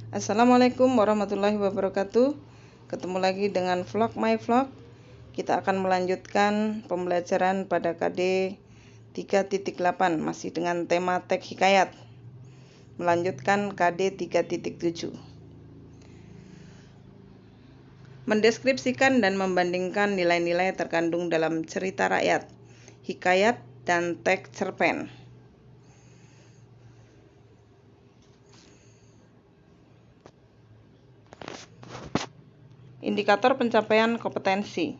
Assalamualaikum warahmatullahi wabarakatuh. Ketemu lagi dengan vlog my vlog. Kita akan melanjutkan pembelajaran pada KD 3.8 masih dengan tema teks hikayat. Melanjutkan KD 3.7. Mendeskripsikan dan membandingkan nilai-nilai terkandung dalam cerita rakyat, hikayat, dan teks cerpen. Indikator pencapaian kompetensi.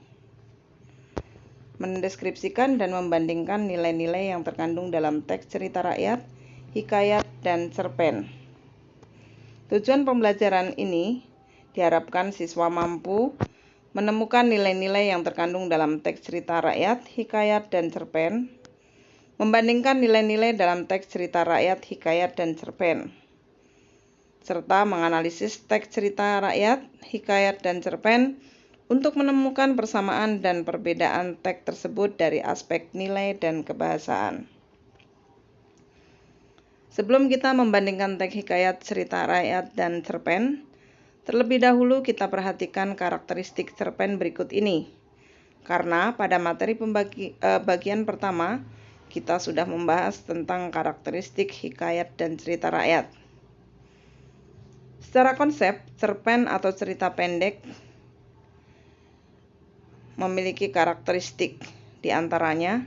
Mendeskripsikan dan membandingkan nilai-nilai yang terkandung dalam teks cerita rakyat, hikayat, dan cerpen. Tujuan pembelajaran ini diharapkan siswa mampu menemukan nilai-nilai yang terkandung dalam teks cerita rakyat, hikayat, dan cerpen, membandingkan nilai-nilai dalam teks cerita rakyat, hikayat, dan cerpen, serta menganalisis teks cerita rakyat, hikayat, dan cerpen untuk menemukan persamaan dan perbedaan teks tersebut dari aspek nilai dan kebahasaan. Sebelum kita membandingkan teks hikayat, cerita rakyat, dan cerpen, terlebih dahulu kita perhatikan karakteristik cerpen berikut ini. Karena pada materi bagian pertama, kita sudah membahas tentang karakteristik hikayat dan cerita rakyat. Secara konsep, cerpen atau cerita pendek memiliki karakteristik, di antaranya: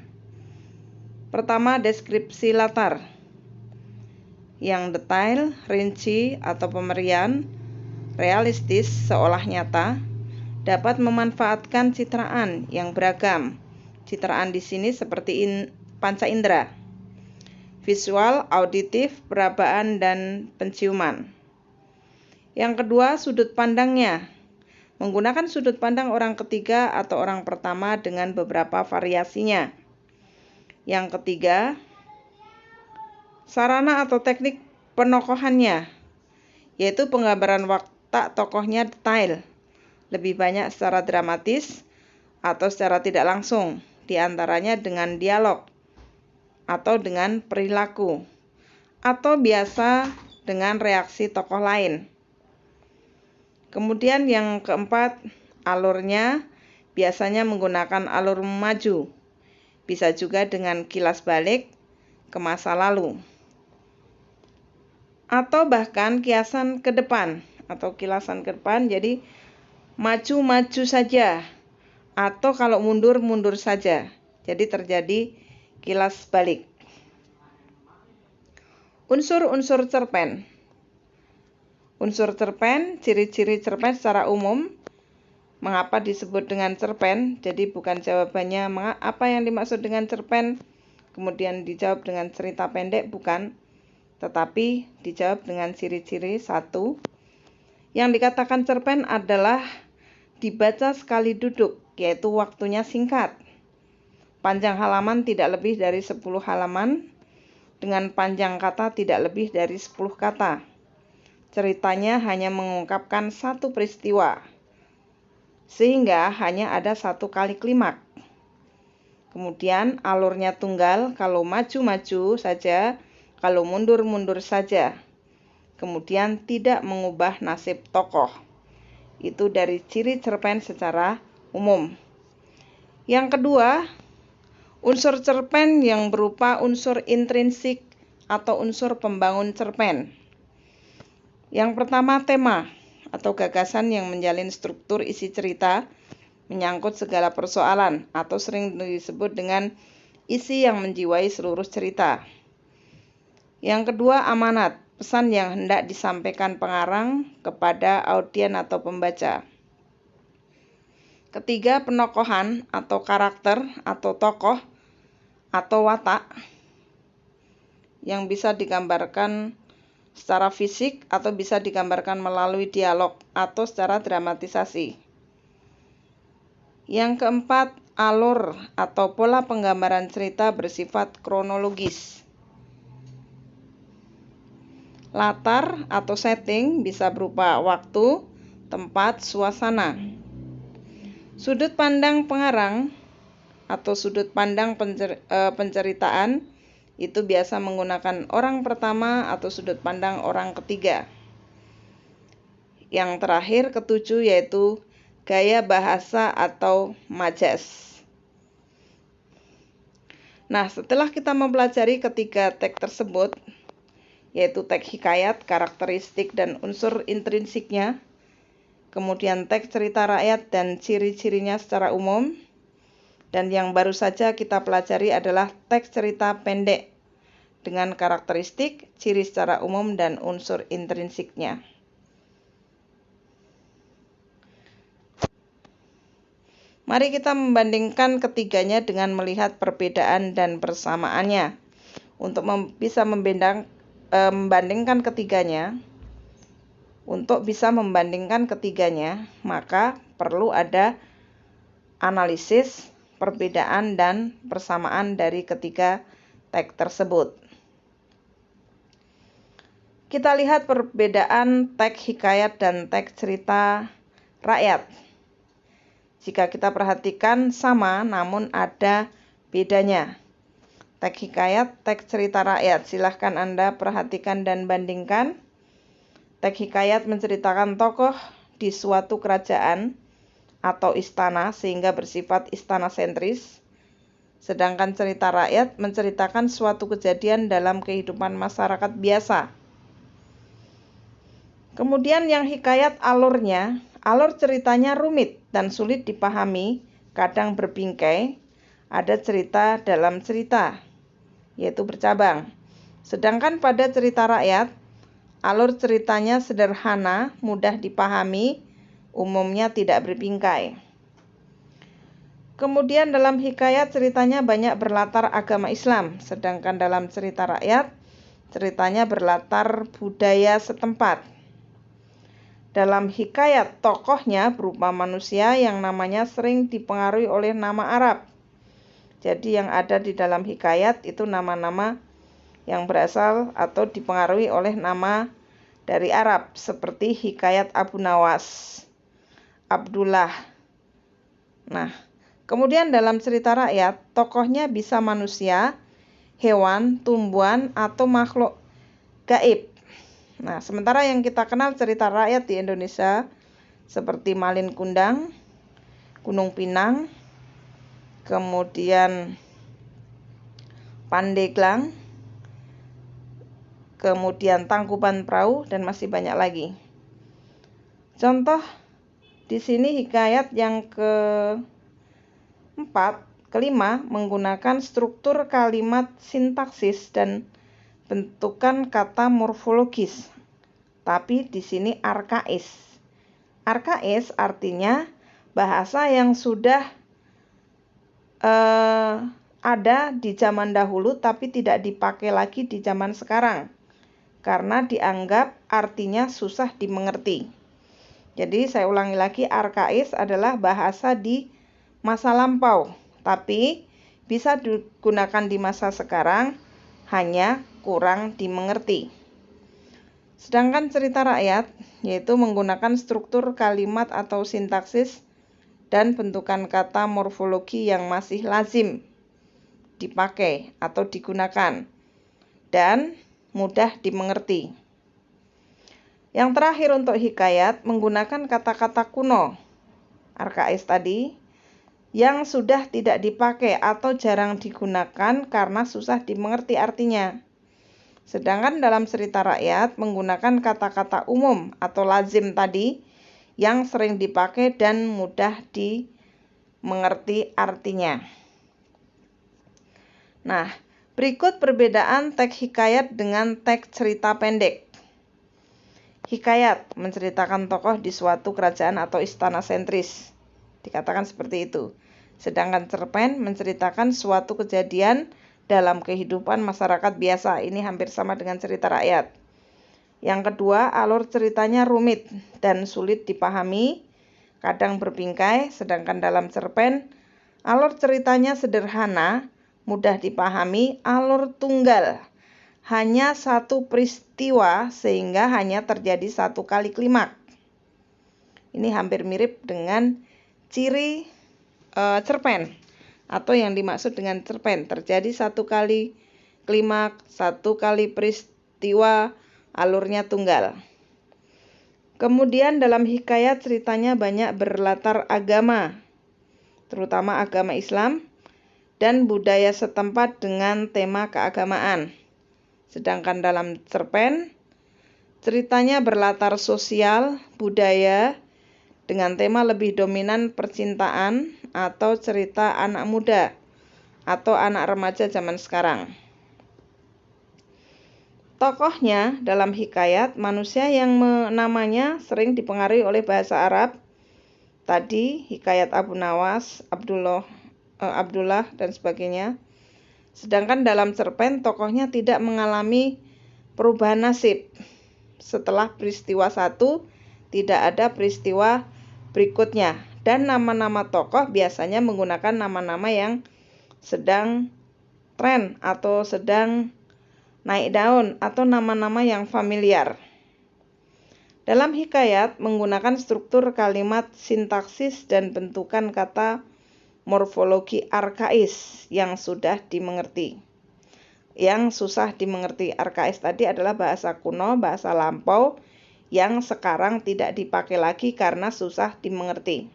pertama, deskripsi latar yang detail, rinci, atau pemberian realistis seolah nyata, dapat memanfaatkan citraan yang beragam. Citraan di sini seperti panca indera, visual, auditif, perabaan, dan penciuman. Yang kedua, sudut pandangnya. Menggunakan sudut pandang orang ketiga atau orang pertama dengan beberapa variasinya. Yang ketiga, sarana atau teknik penokohannya, yaitu penggambaran watak tokohnya detail, lebih banyak secara dramatis atau secara tidak langsung, di antaranya dengan dialog atau dengan perilaku, atau biasa dengan reaksi tokoh lain. Kemudian yang keempat, alurnya biasanya menggunakan alur maju, bisa juga dengan kilas balik ke masa lalu, atau bahkan kiasan ke depan atau kilasan ke depan, jadi maju-maju saja, atau kalau mundur-mundur saja, jadi terjadi kilas balik. Unsur-unsur cerpen. Unsur cerpen, ciri-ciri cerpen secara umum. Mengapa disebut dengan cerpen? Jadi bukan jawabannya apa yang dimaksud dengan cerpen, kemudian dijawab dengan cerita pendek, bukan. Tetapi dijawab dengan ciri-ciri. Satu, yang dikatakan cerpen adalah dibaca sekali duduk, yaitu waktunya singkat. Panjang halaman tidak lebih dari 10 halaman, dengan panjang kata tidak lebih dari 10 kata. Ceritanya hanya mengungkapkan satu peristiwa, sehingga hanya ada satu kali klimak. Kemudian alurnya tunggal, kalau maju-maju saja, kalau mundur-mundur saja. Kemudian tidak mengubah nasib tokoh. Itu dari ciri cerpen secara umum. Yang kedua, unsur cerpen yang berupa unsur intrinsik atau unsur pembangun cerpen. Yang pertama, tema atau gagasan yang menjalin struktur isi cerita, menyangkut segala persoalan, atau sering disebut dengan isi yang menjiwai seluruh cerita. Yang kedua, amanat, pesan yang hendak disampaikan pengarang kepada audien atau pembaca. Ketiga, penokohan atau karakter atau tokoh atau watak yang bisa digambarkan secara fisik atau bisa digambarkan melalui dialog atau secara dramatisasi. Yang keempat, alur atau pola penggambaran cerita bersifat kronologis. Latar atau setting bisa berupa waktu, tempat, suasana. Sudut pandang pengarang atau sudut pandang penceritaan itu biasa menggunakan orang pertama atau sudut pandang orang ketiga. yang terakhir, ketujuh, yaitu gaya bahasa atau majas. Nah, setelah kita mempelajari ketiga teks tersebut, yaitu teks hikayat, karakteristik, dan unsur intrinsiknya, kemudian teks cerita rakyat dan ciri-cirinya secara umum, dan yang baru saja kita pelajari adalah teks cerita pendek dengan karakteristik, ciri secara umum, dan unsur intrinsiknya. Mari kita membandingkan ketiganya dengan melihat perbedaan dan persamaannya. Untuk bisa membandingkan ketiganya, maka perlu ada analisis perbedaan dan persamaan dari ketiga teks tersebut. Kita lihat perbedaan teks hikayat dan teks cerita rakyat. Jika kita perhatikan sama, namun ada bedanya. Teks hikayat, teks cerita rakyat. Silahkan Anda perhatikan dan bandingkan. Teks hikayat menceritakan tokoh di suatu kerajaan atau istana sehingga bersifat istana sentris. Sedangkan cerita rakyat menceritakan suatu kejadian dalam kehidupan masyarakat biasa. Kemudian yang hikayat alur ceritanya rumit dan sulit dipahami, kadang berbingkai, ada cerita dalam cerita, yaitu bercabang. Sedangkan pada cerita rakyat, alur ceritanya sederhana, mudah dipahami, umumnya tidak berbingkai. Kemudian dalam hikayat ceritanya banyak berlatar agama Islam, sedangkan dalam cerita rakyat, ceritanya berlatar budaya setempat. Dalam hikayat, tokohnya berupa manusia yang namanya sering dipengaruhi oleh nama Arab. Jadi yang ada di dalam hikayat itu nama-nama yang berasal atau dipengaruhi oleh nama dari Arab, seperti hikayat Abu Nawas, Abdullah. Nah, kemudian dalam cerita rakyat, tokohnya bisa manusia, hewan, tumbuhan, atau makhluk gaib. Nah, sementara yang kita kenal cerita rakyat di Indonesia seperti Malin Kundang, Gunung Pinang, kemudian Pandeglang, kemudian Tangkuban Perahu, dan masih banyak lagi. Contoh di sini hikayat yang kelima menggunakan struktur kalimat sintaksis dan bentukan kata morfologis, tapi di sini arkais. Arkais artinya bahasa yang sudah ada di zaman dahulu tapi tidak dipakai lagi di zaman sekarang, karena dianggap artinya susah dimengerti. Jadi saya ulangi lagi, arkais adalah bahasa di masa lampau, tapi bisa digunakan di masa sekarang, hanya kurang dimengerti. Sedangkan cerita rakyat yaitu menggunakan struktur kalimat atau sintaksis dan bentukan kata morfologi yang masih lazim dipakai atau digunakan dan mudah dimengerti. Yang terakhir untuk hikayat menggunakan kata-kata kuno, arkais tadi, yang sudah tidak dipakai atau jarang digunakan karena susah dimengerti artinya. Sedangkan dalam cerita rakyat menggunakan kata-kata umum atau lazim tadi yang sering dipakai dan mudah dimengerti artinya. Nah, berikut perbedaan teks hikayat dengan teks cerita pendek. Hikayat menceritakan tokoh di suatu kerajaan atau istana sentris, dikatakan seperti itu. Sedangkan cerpen menceritakan suatu kejadian dalam kehidupan masyarakat biasa. Ini hampir sama dengan cerita rakyat. Yang kedua, alur ceritanya rumit dan sulit dipahami, kadang berbingkai. Sedangkan dalam cerpen, alur ceritanya sederhana, mudah dipahami, alur tunggal. Hanya satu peristiwa sehingga hanya terjadi satu kali klimaks. Ini hampir mirip dengan ciri cerpen atau yang dimaksud dengan cerpen, terjadi satu kali klimaks, satu kali peristiwa, alurnya tunggal. Kemudian dalam hikayat ceritanya banyak berlatar agama, terutama agama Islam dan budaya setempat dengan tema keagamaan. Sedangkan dalam cerpen, ceritanya berlatar sosial, budaya, dengan tema lebih dominan percintaan atau cerita anak muda atau anak remaja zaman sekarang. Tokohnya dalam hikayat manusia yang namanya sering dipengaruhi oleh bahasa Arab. Tadi hikayat Abu Nawas, Abdullah dan sebagainya. Sedangkan dalam cerpen tokohnya tidak mengalami perubahan nasib. Setelah peristiwa satu, tidak ada peristiwa berikutnya. Dan nama-nama tokoh biasanya menggunakan nama-nama yang sedang tren atau sedang naik daun atau nama-nama yang familiar. Dalam hikayat menggunakan struktur kalimat sintaksis dan bentukan kata morfologi arkais yang susah dimengerti. Arkais tadi adalah bahasa kuno, bahasa lampau yang sekarang tidak dipakai lagi karena susah dimengerti.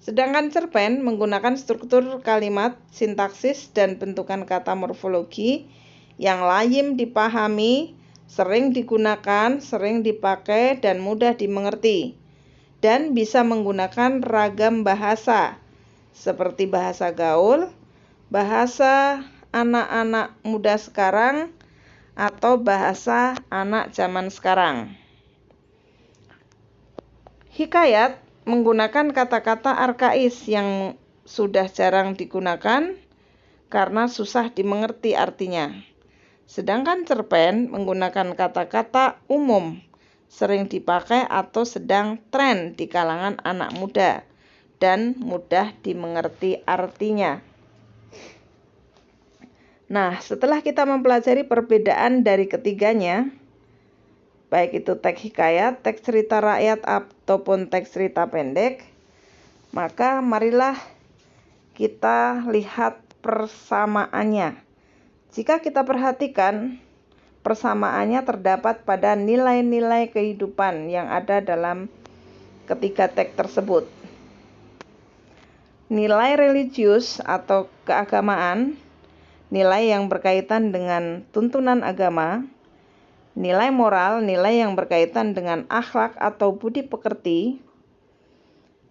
Sedangkan cerpen menggunakan struktur kalimat sintaksis dan bentukan kata morfologi yang lazim dipahami, sering digunakan, sering dipakai, dan mudah dimengerti, dan bisa menggunakan ragam bahasa, seperti bahasa gaul, bahasa anak-anak muda sekarang, atau bahasa anak zaman sekarang. Hikayat menggunakan kata-kata arkais yang sudah jarang digunakan karena susah dimengerti artinya. Sedangkan cerpen menggunakan kata-kata umum, sering dipakai atau sedang tren di kalangan anak muda, dan mudah dimengerti artinya. Nah, setelah kita mempelajari perbedaan dari ketiganya, baik itu teks hikayat, teks cerita rakyat, ataupun teks cerita pendek, maka marilah kita lihat persamaannya. Jika kita perhatikan, persamaannya terdapat pada nilai-nilai kehidupan yang ada dalam ketiga teks tersebut. Nilai religius atau keagamaan, nilai yang berkaitan dengan tuntunan agama, nilai moral, nilai yang berkaitan dengan akhlak atau budi pekerti,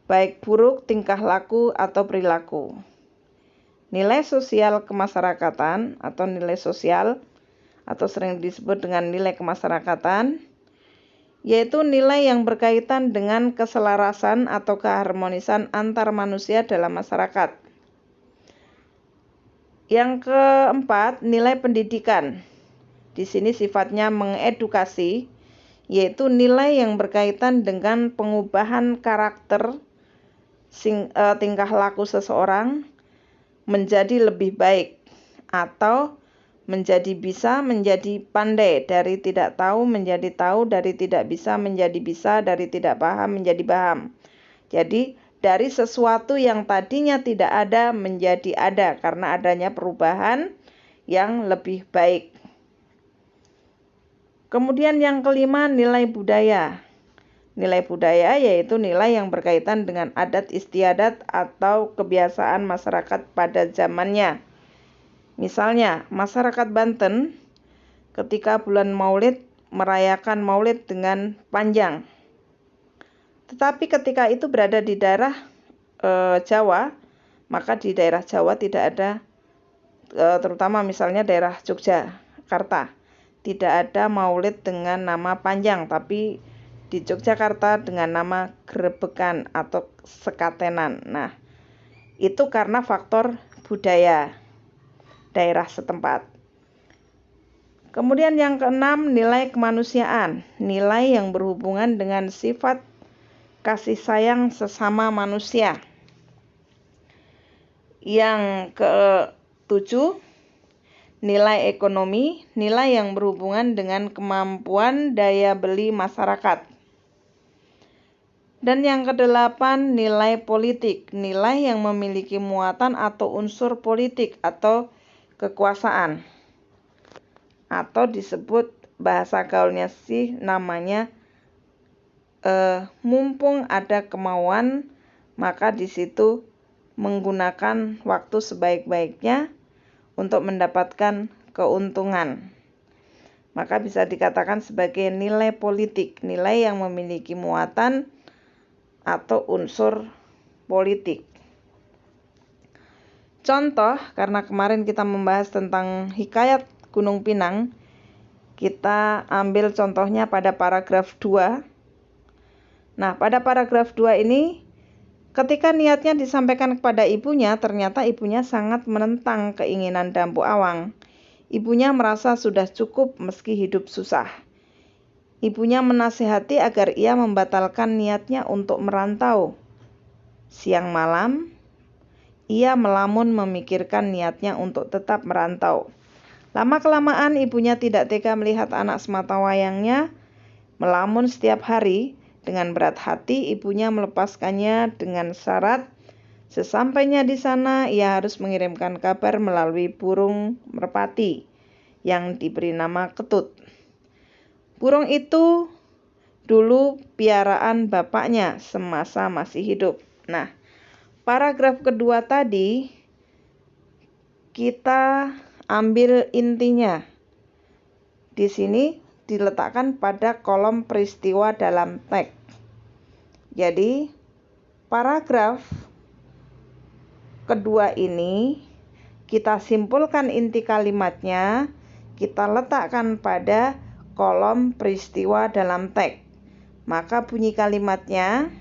baik buruk tingkah laku atau perilaku. Nilai sosial kemasyarakatan atau nilai sosial atau sering disebut dengan nilai kemasyarakatan, yaitu nilai yang berkaitan dengan keselarasan atau keharmonisan antar manusia dalam masyarakat. Yang keempat, nilai pendidikan. Di sini sifatnya mengedukasi, yaitu nilai yang berkaitan dengan pengubahan karakter tingkah laku seseorang menjadi lebih baik atau menjadi bisa menjadi pandai, dari tidak tahu menjadi tahu, dari tidak bisa menjadi bisa, dari tidak paham menjadi paham. Jadi dari sesuatu yang tadinya tidak ada menjadi ada karena adanya perubahan yang lebih baik. Kemudian yang kelima, nilai budaya. Nilai budaya yaitu nilai yang berkaitan dengan adat istiadat atau kebiasaan masyarakat pada zamannya. Misalnya, masyarakat Banten ketika bulan Maulid merayakan Maulid dengan panjang. Tetapi ketika itu berada di daerah Jawa, maka di daerah Jawa tidak ada, terutama misalnya daerah Yogyakarta, tidak ada Maulid dengan nama panjang, tapi di Yogyakarta dengan nama gerebekan atau sekatenan. Nah, itu karena faktor budaya daerah setempat. Kemudian yang keenam, nilai kemanusiaan, nilai yang berhubungan dengan sifat kasih sayang sesama manusia. Yang ketujuh, nilai ekonomi, nilai yang berhubungan dengan kemampuan daya beli masyarakat. Dan yang kedelapan, nilai politik, nilai yang memiliki muatan atau unsur politik atau kekuasaan, atau disebut bahasa gaulnya sih namanya mumpung ada kemauan, maka di situ menggunakan waktu sebaik-baiknya untuk mendapatkan keuntungan. Maka bisa dikatakan sebagai nilai politik, nilai yang memiliki muatan atau unsur politik. Contoh, karena kemarin kita membahas tentang hikayat Gunung Pinang, kita ambil contohnya pada paragraf 2. Nah, pada paragraf 2 ini, ketika niatnya disampaikan kepada ibunya, ternyata ibunya sangat menentang keinginan Dampu Awang. Ibunya merasa sudah cukup meski hidup susah. Ibunya menasihati agar ia membatalkan niatnya untuk merantau. Siang malam, ia melamun memikirkan niatnya untuk tetap merantau. Lama-kelamaan ibunya tidak tega melihat anak sematawayangnya melamun setiap hari. Dengan berat hati, ibunya melepaskannya dengan syarat sesampainya di sana ia harus mengirimkan kabar melalui burung merpati yang diberi nama Ketut. Burung itu dulu piaraan bapaknya semasa masih hidup. Nah, paragraf kedua tadi kita ambil intinya. Di sini diletakkan pada kolom peristiwa dalam teks. Jadi, paragraf kedua ini kita simpulkan inti kalimatnya, kita letakkan pada kolom peristiwa dalam teks. Maka bunyi kalimatnya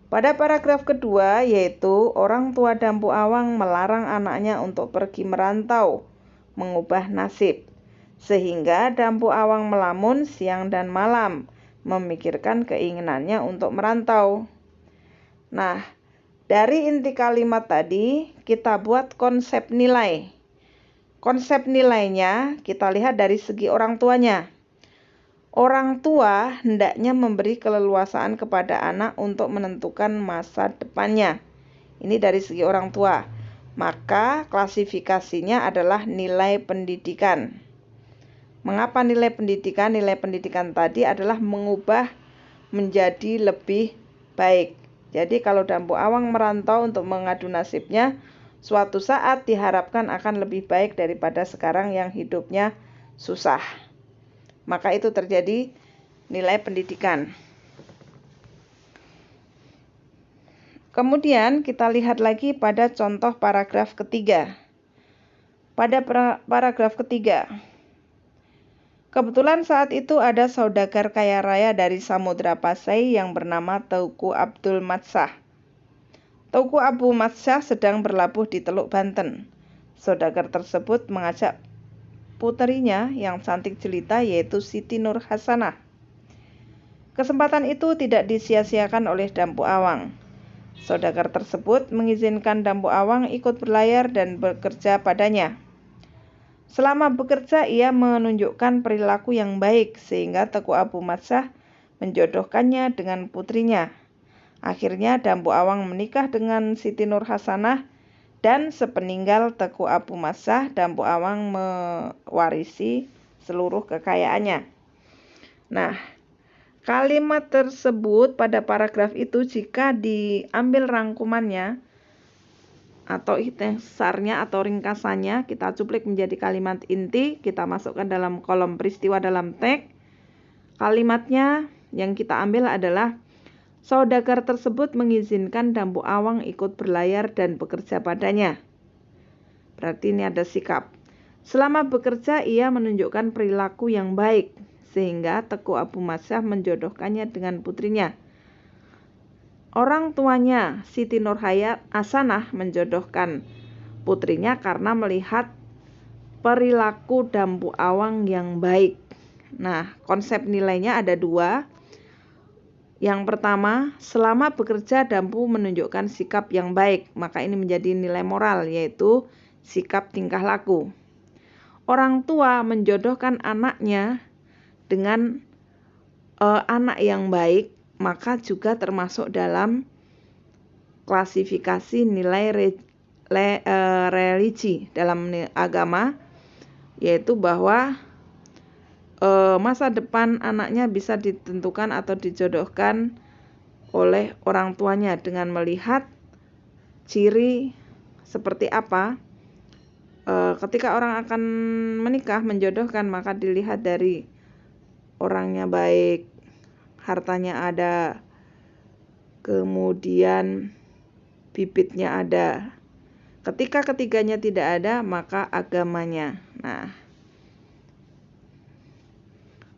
pada paragraf kedua, yaitu orang tua Dampu Awang melarang anaknya untuk pergi merantau, mengubah nasib, sehingga Dampu Awang melamun siang dan malam, memikirkan keinginannya untuk merantau. Nah, dari inti kalimat tadi, kita buat konsep nilai. Konsep nilainya kita lihat dari segi orang tuanya. Orang tua hendaknya memberi keleluasaan kepada anak untuk menentukan masa depannya. Ini dari segi orang tua. Maka klasifikasinya adalah nilai pendidikan. Mengapa nilai pendidikan? Nilai pendidikan tadi adalah mengubah menjadi lebih baik. Jadi kalau Dampu Awang merantau untuk mengadu nasibnya, suatu saat diharapkan akan lebih baik daripada sekarang yang hidupnya susah. Maka itu terjadi nilai pendidikan. Kemudian kita lihat lagi pada contoh paragraf ketiga. Pada paragraf ketiga, kebetulan saat itu ada saudagar kaya raya dari Samudra Pasai yang bernama Teuku Abdul Matsah. Teuku Abu Matsah sedang berlabuh di Teluk Banten. Saudagar tersebut mengajak puterinya yang cantik jelita yaitu Siti Nur Hasanah. Kesempatan itu tidak disia-siakan oleh Dampu Awang. Saudagar tersebut mengizinkan Dampu Awang ikut berlayar dan bekerja padanya. Selama bekerja ia menunjukkan perilaku yang baik sehingga Teuku Abu Matsah menjodohkannya dengan putrinya. Akhirnya Dampu Awang menikah dengan Siti Nur Hasanah dan sepeninggal Teuku Abu Matsah, Dampu Awang mewarisi seluruh kekayaannya. Nah, kalimat tersebut pada paragraf itu jika diambil rangkumannya atau ikhtisarnya atau ringkasannya, kita cuplik menjadi kalimat inti, kita masukkan dalam kolom peristiwa dalam teks. Kalimatnya yang kita ambil adalah saudagar tersebut mengizinkan Dampu Awang ikut berlayar dan bekerja padanya. Berarti ini ada sikap. Selama bekerja ia menunjukkan perilaku yang baik sehingga Teuku Abu Matsah menjodohkannya dengan putrinya. Orang tuanya Siti Nur Hasanah menjodohkan putrinya karena melihat perilaku Dampu Awang yang baik. Nah, konsep nilainya ada dua. Yang pertama, selama bekerja Dampu menunjukkan sikap yang baik, maka ini menjadi nilai moral, yaitu sikap tingkah laku. Orang tua menjodohkan anaknya dengan anak yang baik, maka juga termasuk dalam klasifikasi nilai religi dalam agama, yaitu bahwa masa depan anaknya bisa ditentukan atau dijodohkan oleh orang tuanya dengan melihat ciri seperti apa. Ketika orang akan menikah, menjodohkan, maka dilihat dari orangnya baik, hartanya ada, kemudian bibitnya ada. Ketika ketiganya tidak ada, maka agamanya. Nah,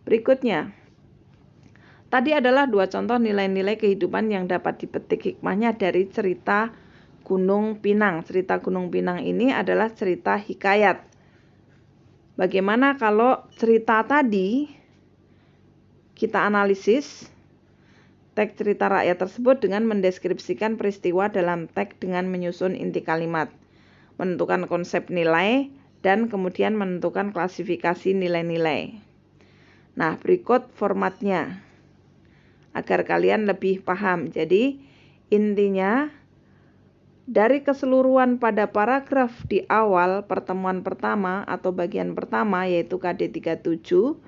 berikutnya, tadi adalah 2 contoh nilai-nilai kehidupan yang dapat dipetik hikmahnya dari cerita Gunung Pinang. Cerita Gunung Pinang ini adalah cerita hikayat. Bagaimana kalau cerita tadi kita analisis teks cerita rakyat tersebut dengan mendeskripsikan peristiwa dalam teks dengan menyusun inti kalimat, menentukan konsep nilai, dan kemudian menentukan klasifikasi nilai-nilai. Nah, berikut formatnya agar kalian lebih paham. Jadi, intinya dari keseluruhan pada paragraf di awal pertemuan pertama atau bagian pertama yaitu KD 37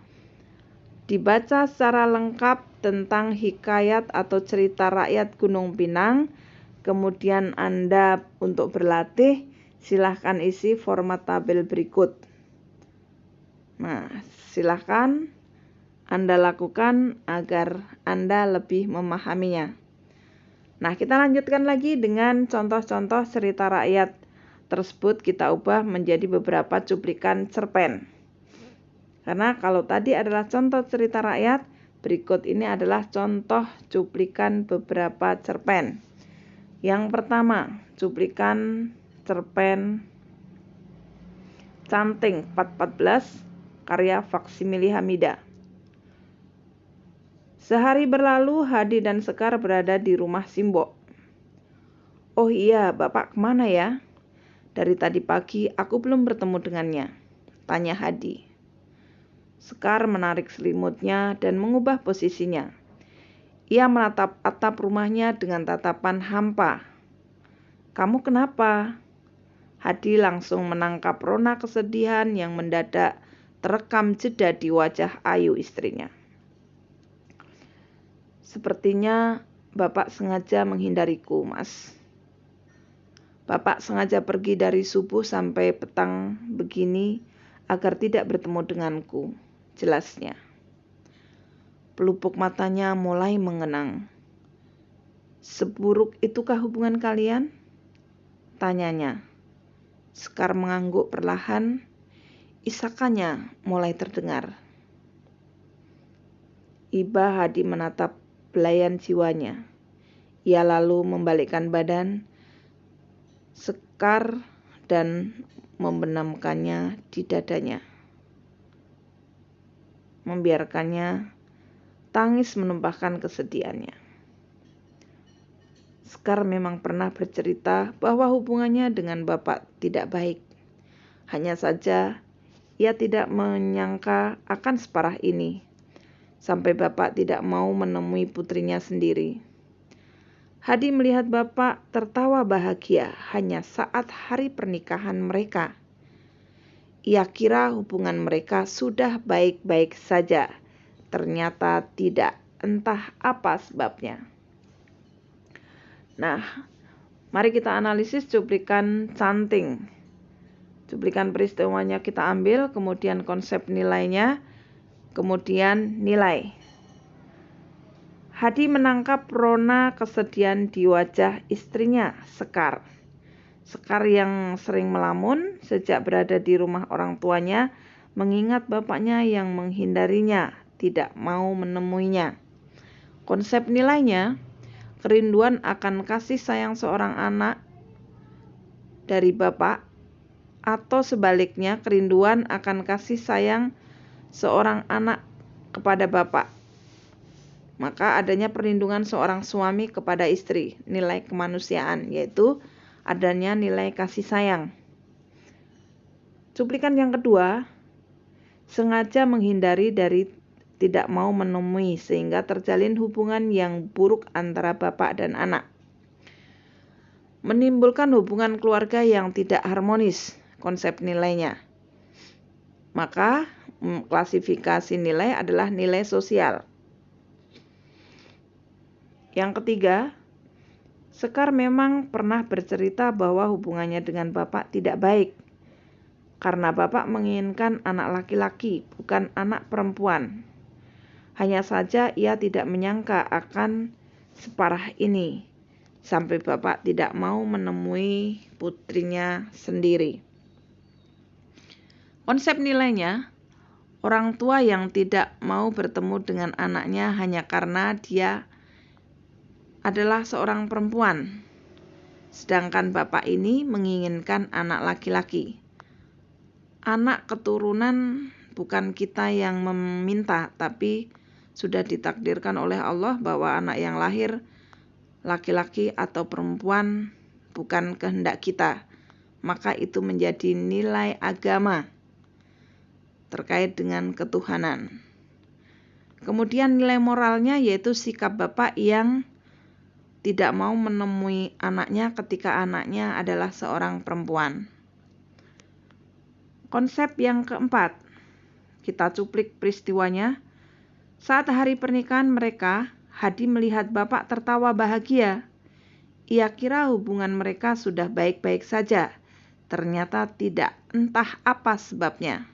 dibaca secara lengkap tentang hikayat atau cerita rakyat Gunung Pinang. Kemudian Anda untuk berlatih silahkan isi format tabel berikut. Nah, silahkan Anda lakukan agar Anda lebih memahaminya. Nah, kita lanjutkan lagi dengan contoh-contoh cerita rakyat tersebut kita ubah menjadi beberapa cuplikan cerpen. Karena kalau tadi adalah contoh cerita rakyat, berikut ini adalah contoh cuplikan beberapa cerpen. Yang pertama, cuplikan cerpen Canting 414 karya Faksimili Hamida. Sehari berlalu, Hadi dan Sekar berada di rumah Simbo. Oh iya, Bapak kemana ya? Dari tadi pagi aku belum bertemu dengannya, tanya Hadi. Sekar menarik selimutnya dan mengubah posisinya. Ia menatap atap rumahnya dengan tatapan hampa. Kamu kenapa? Hadi langsung menangkap rona kesedihan yang mendadak terekam jeda di wajah ayu istrinya. Sepertinya Bapak sengaja menghindariku, Mas. Bapak sengaja pergi dari subuh sampai petang begini agar tidak bertemu denganku, jelasnya. Pelupuk matanya mulai mengenang. Seburuk itukah hubungan kalian? Tanyanya. Sekar mengangguk perlahan, isakannya mulai terdengar. Iba Hadi menatap belayan jiwanya. Ia lalu membalikkan badan Sekar dan membenamkannya di dadanya. Membiarkannya tangis menumpahkan kesedihannya. Sekar memang pernah bercerita bahwa hubungannya dengan Bapak tidak baik. Hanya saja ia tidak menyangka akan separah ini, sampai Bapak tidak mau menemui putrinya sendiri. Hadi melihat Bapak tertawa bahagia hanya saat hari pernikahan mereka. Ia kira hubungan mereka sudah baik-baik saja. Ternyata tidak, entah apa sebabnya. Nah, mari kita analisis cuplikan Canting. Cuplikan peristiwanya kita ambil, kemudian konsep nilainya, kemudian nilai. Hadi menangkap rona kesedihan di wajah istrinya, Sekar. Sekar yang sering melamun sejak berada di rumah orang tuanya, mengingat bapaknya yang menghindarinya, tidak mau menemuinya. Konsep nilainya, kerinduan akan kasih sayang seorang anak dari bapak, atau sebaliknya kerinduan akan kasih sayang seorang anak kepada bapak. Maka adanya perlindungan seorang suami kepada istri, nilai kemanusiaan, yaitu adanya nilai kasih sayang. Cuplikan yang kedua, sengaja menghindari dari tidak mau menemui sehingga terjalin hubungan yang buruk antara bapak dan anak. Menimbulkan hubungan keluarga yang tidak harmonis, konsep nilainya. Maka klasifikasi nilai adalah nilai sosial. Yang ketiga, Sekar memang pernah bercerita bahwa hubungannya dengan bapak tidak baik karena bapak menginginkan anak laki-laki, bukan anak perempuan. Hanya saja ia tidak menyangka akan separah ini, sampai bapak tidak mau menemui putrinya sendiri. Konsep nilainya, orang tua yang tidak mau bertemu dengan anaknya hanya karena dia adalah seorang perempuan, sedangkan bapak ini menginginkan anak laki-laki. Anak keturunan bukan kita yang meminta, tapi sudah ditakdirkan oleh Allah bahwa anak yang lahir laki-laki atau perempuan bukan kehendak kita. Maka itu menjadi nilai agama terkait dengan ketuhanan. Kemudian nilai moralnya yaitu sikap bapak yang tidak mau menemui anaknya ketika anaknya adalah seorang perempuan. Konsep yang keempat, kita cuplik peristiwanya. Saat hari pernikahan mereka, Hadi melihat bapak tertawa bahagia. Ia kira hubungan mereka sudah baik-baik saja. Ternyata tidak, entah apa sebabnya.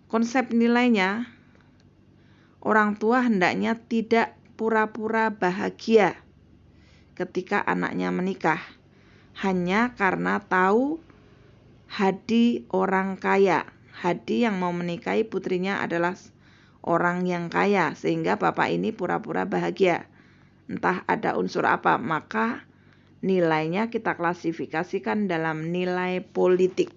Konsep nilainya, orang tua hendaknya tidak pura-pura bahagia ketika anaknya menikah, hanya karena tahu Hadi orang kaya. Hadi yang mau menikahi putrinya adalah orang yang kaya, sehingga bapak ini pura-pura bahagia. Entah ada unsur apa, maka nilainya kita klasifikasikan dalam nilai politik.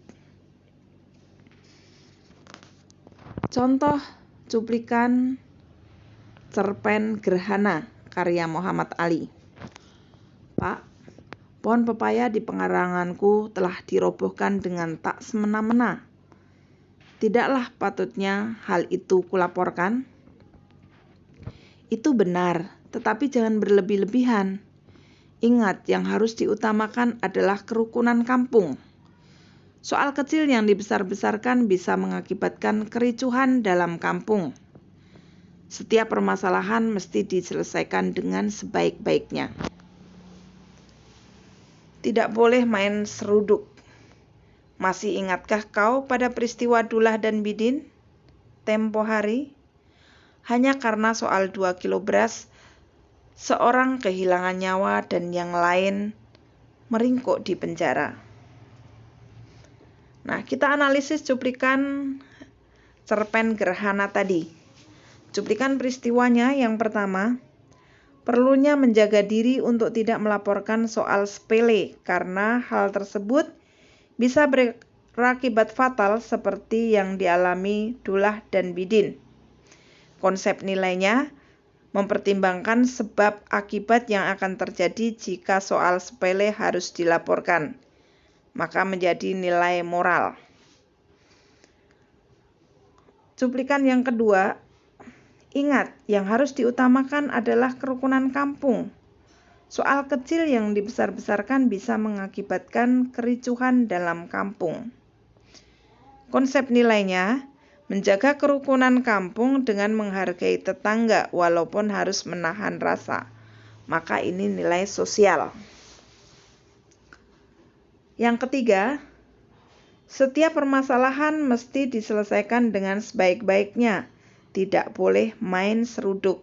Contoh cuplikan cerpen Gerhana karya Muhammad Ali. Pak, pohon pepaya di pengaranganku telah dirobohkan dengan tak semena-mena. Tidaklah patutnya hal itu kulaporkan? Itu benar, tetapi jangan berlebih-lebihan. Ingat, yang harus diutamakan adalah kerukunan kampung. Soal kecil yang dibesar-besarkan bisa mengakibatkan kericuhan dalam kampung. Setiap permasalahan mesti diselesaikan dengan sebaik-baiknya. Tidak boleh main seruduk. Masih ingatkah kau pada peristiwa Dullah dan Bidin tempo hari? Hanya karena soal 2 kilo beras, seorang kehilangan nyawa dan yang lain meringkuk di penjara. Nah, kita analisis cuplikan cerpen Gerhana tadi. Cuplikan peristiwanya yang pertama, perlunya menjaga diri untuk tidak melaporkan soal sepele karena hal tersebut bisa berakibat fatal seperti yang dialami Dullah dan Bidin. Konsep nilainya mempertimbangkan sebab akibat yang akan terjadi jika soal sepele harus dilaporkan, maka menjadi nilai moral. Cuplikan yang kedua, ingat, yang harus diutamakan adalah kerukunan kampung. Soal kecil yang dibesar-besarkan bisa mengakibatkan kericuhan dalam kampung. Konsep nilainya, menjaga kerukunan kampung dengan menghargai tetangga walaupun harus menahan rasa. Maka ini nilai sosial. Yang ketiga, setiap permasalahan mesti diselesaikan dengan sebaik-baiknya. Tidak boleh main seruduk.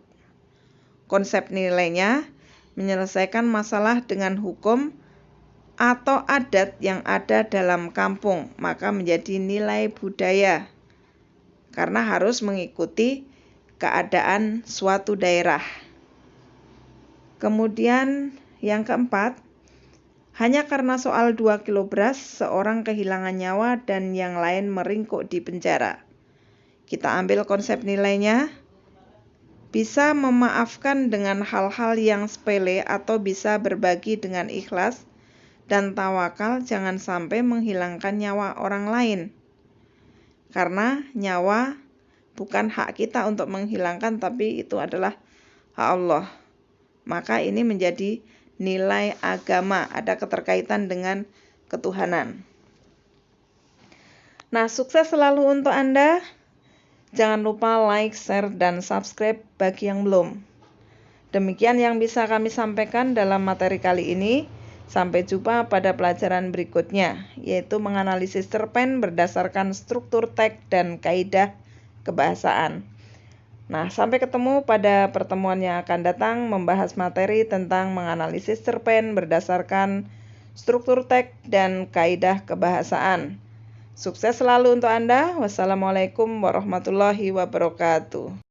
Konsep nilainya, menyelesaikan masalah dengan hukum atau adat yang ada dalam kampung, maka menjadi nilai budaya. Karena harus mengikuti keadaan suatu daerah. Kemudian yang keempat, hanya karena soal 2 kilo beras, seorang kehilangan nyawa dan yang lain meringkuk di penjara. Kita ambil konsep nilainya, bisa memaafkan dengan hal-hal yang sepele atau bisa berbagi dengan ikhlas dan tawakal, jangan sampai menghilangkan nyawa orang lain. Karena nyawa bukan hak kita untuk menghilangkan, tapi itu adalah hak Allah. Maka ini menjadi nilai agama, ada keterkaitan dengan ketuhanan. Nah, sukses selalu untuk Anda. Jangan lupa like, share, dan subscribe bagi yang belum. Demikian yang bisa kami sampaikan dalam materi kali ini. Sampai jumpa pada pelajaran berikutnya, yaitu menganalisis cerpen berdasarkan struktur teks dan kaidah kebahasaan. Nah, sampai ketemu pada pertemuan yang akan datang membahas materi tentang menganalisis cerpen berdasarkan struktur teks dan kaidah kebahasaan. Sukses selalu untuk Anda. Wassalamualaikum warahmatullahi wabarakatuh.